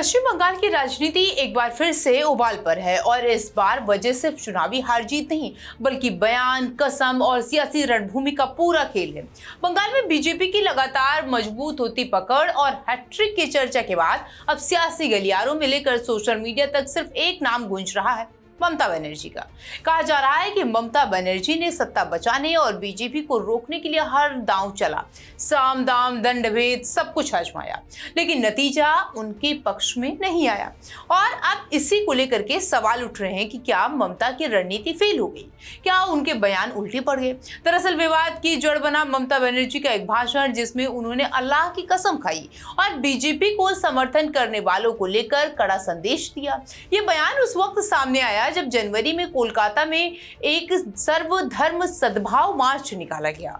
पश्चिम बंगाल की राजनीति एक बार फिर से उबाल पर है और इस बार वजह सिर्फ चुनावी हार जीत नहीं बल्कि बयान, कसम और सियासी रणभूमि का पूरा खेल है। बंगाल में बीजेपी की लगातार मजबूत होती पकड़ और हैट्रिक की चर्चा के बाद अब सियासी गलियारों में लेकर सोशल मीडिया तक सिर्फ एक नाम गूंज रहा है, ममता बनर्जी का। कहा जा रहा है कि ममता बनर्जी ने सत्ता बचाने और बीजेपी को रोकने के लिए हर दांव चला, साम दाम दंड भेद सब कुछ आजमाया, लेकिन नतीजा उनके पक्ष में नहीं आया। और अब इसी को लेकर के सवाल उठ रहे हैं कि क्या ममता की रणनीति फेल हो गई, क्या उनके बयान उल्टे पड़ गए। दरअसल विवाद की जड़ बना ममता बनर्जी का एक भाषण जिसमें उन्होंने अल्लाह की कसम खाई और बीजेपी को समर्थन करने वालों को लेकर कड़ा संदेश दिया। ये बयान उस वक्त सामने आया जब जनवरी में कोलकाता में एक सर्वधर्म सद्भाव मार्च निकाला गया।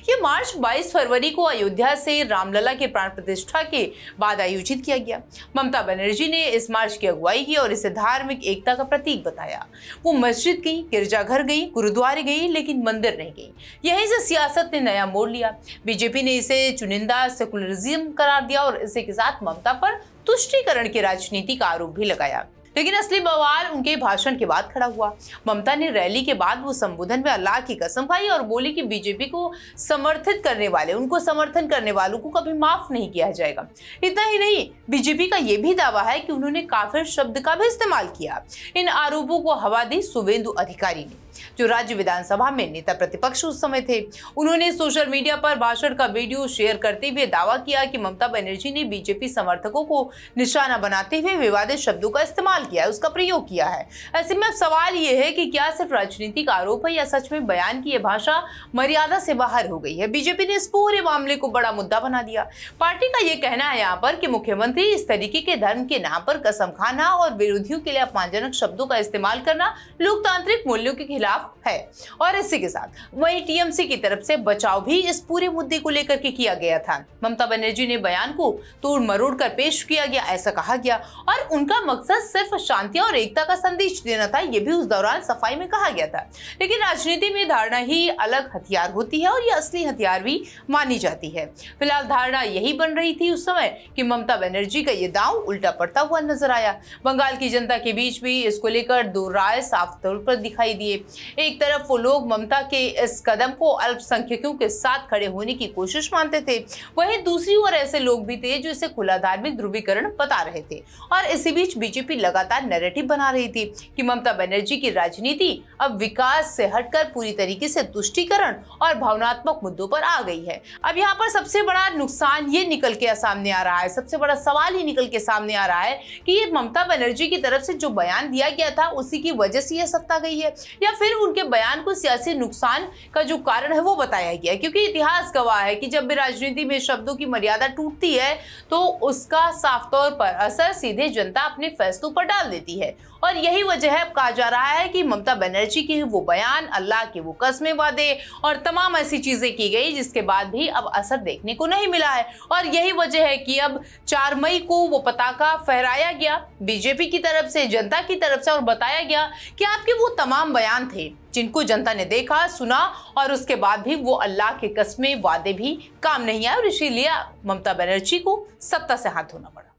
ये मार्च 22 फरवरी को अयोध्या से रामलला के प्राण प्रतिष्ठा के बाद आयोजित किया गया। ममता बनर्जी ने इस मार्च की अगुवाई की और इसे धार्मिक एकता का प्रतीक बताया। वो मस्जिद गई, गिरजाघर गई, गुरुद्वारे गई, लेकिन मंदिर नहीं गई। यहीं से सियासत ने नया मोड़ लिया। बीजेपी ने इसे चुनिंदा सेकुलरिज्म करार दिया और इसी के साथ ममता पर तुष्टीकरण की राजनीति का आरोप भी लगाया। लेकिन असली बवाल उनके भाषण के बाद खड़ा हुआ। ममता ने रैली के बाद वो संबोधन में अल्लाह की कसम खाई और बोली कि बीजेपी को समर्थित करने वाले, उनको समर्थन करने वालों को कभी माफ नहीं किया जाएगा। इतना ही नहीं, बीजेपी का यह भी दावा है कि उन्होंने काफिर शब्द का भी इस्तेमाल किया। इन आरोपों को हवा दी शुवेंदु अधिकारी ने, जो राज्य विधानसभा में नेता प्रतिपक्ष उस समय थे। उन्होंने सोशल मीडिया पर भाषण का वीडियो शेयर करते हुए दावा किया कि ममता बनर्जी ने बीजेपी समर्थकों को निशाना बनाते हुए विवादित शब्दों का इस्तेमाल किया है, उसका प्रयोग किया है। ऐसे में अब सवाल यह है कि क्या सिर्फ राजनीतिक आरोप है या सच में बयान की यह भाषा मर्यादा से बाहर हो गई है। बीजेपी ने इस पूरे मामले को बड़ा मुद्दा बना दिया। पार्टी का यह कहना है यहाँ पर कि मुख्यमंत्री इस तरीके के धर्म के नाम पर कसम खाना और विरोधियों के लिए अपमानजनक शब्दों का इस्तेमाल करना लोकतांत्रिक मूल्यों के खिलाफ है। और इसी के साथ वही टीएमसी की तरफ से बचाव भी इस पूरे मुद्दे को लेकर के किया गया था। ममता बनर्जी ने बयान को तोड़ मरोड़ कर पेश किया गया, ऐसा कहा गया, और उनका मकसद सिर्फ शांति और एकता का संदेश देना था। यह भी उस दौरान सफाई में कहा गया था। लेकिन राजनीति में धारणा ही अलग हथियार होती है और ये असली हथियार भी मानी जाती है। फिलहाल धारणा यही बन रही थी उस समय कि ममता बनर्जी का ये दांव उल्टा पड़ता हुआ नजर आया। बंगाल की जनता के बीच भी इसको लेकर दो राय साफ तौर पर दिखाई दिए। एक तरफ वो लोग ममता के इस कदम को अल्पसंख्यकों के साथ खड़े होने की कोशिश मानते थे, वहीं दूसरी ओर ऐसे लोग भी थे जो इसे खुला धार्मिक ध्रुवीकरण बता रहे थे। और इसी बीच बीजेपी लगातार नैरेटिव बना रही थी कि ममता बनर्जी की राजनीति अब विकास से हटकर पूरी तरीके से तुष्टीकरण और भावनात्मक मुद्दों पर आ गई है। अब यहाँ पर सबसे बड़ा नुकसान ये निकल के सामने आ रहा है, सबसे बड़ा सवाल ही निकल के सामने आ रहा है कि ये ममता बनर्जी की तरफ से जो बयान दिया गया था उसी की वजह से ये सत्ता गई है, या फिर उनके बयान को सियासी नुकसान का जो कारण है वो बताया गया। क्योंकि इतिहास गवाह है कि जब भी राजनीति में शब्दों की मर्यादा टूटती है तो उसका साफ तौर पर असर सीधे जनता अपने फैसलों पर डाल देती है। और यही वजह है, कहा जा रहा है कि ममता बनर्जी के वो बयान, अल्लाह के वो कस्में, वादे और तमाम ऐसी चीजें की गई जिसके बाद भी अब असर देखने को नहीं मिला है। और यही वजह है कि अब 4 मई को वो पताका फहराया गया बीजेपी की तरफ से, जनता की तरफ से, और बताया गया कि आपके वो तमाम बयान थे जिनको जनता ने देखा, सुना, और उसके बाद भी वो अल्लाह के कस्में, वादे भी काम नहीं आए और इसीलिए ममता बनर्जी को सत्ता से हाथ धोना पड़ा।